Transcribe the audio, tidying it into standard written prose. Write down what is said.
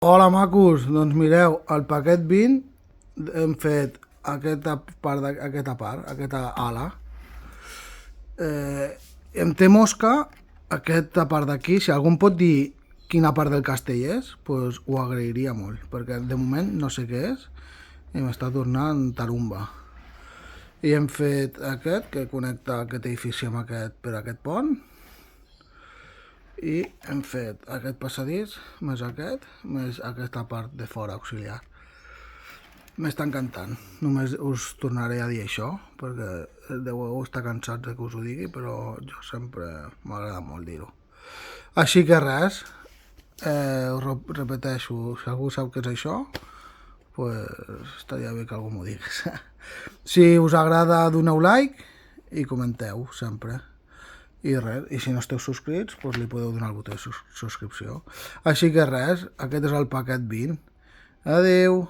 Hola macos, doncs mireu, al paquet 20 hem fet aquesta part, aquesta ala. Em té mosca aquesta part d'aquí. Si algú em pot dir quina part del castell és, pues ho agrairia molt, perquè de moment no sé què és i m'està tornant tarumba. I hem fet aquest, que connecta aquest edifici amb aquest per aquest pont, i hem fet aquest passadís, més aquesta part de fora auxiliar. M'està encantant. Només us tornaré a dir això, perquè deveu estar cansats de que us ho digui, però jo sempre m'agrada molt dir-ho. Així que res, us repeteixo, si algú sap què és això, pues estaria bé que algú m'ho digués. Si us agrada, doneu like i comenteu sempre. I res, i si no esteu subscrits, doncs li podeu donar el botó de subscripció. Així que res, aquest és el paquet 20. Adeu!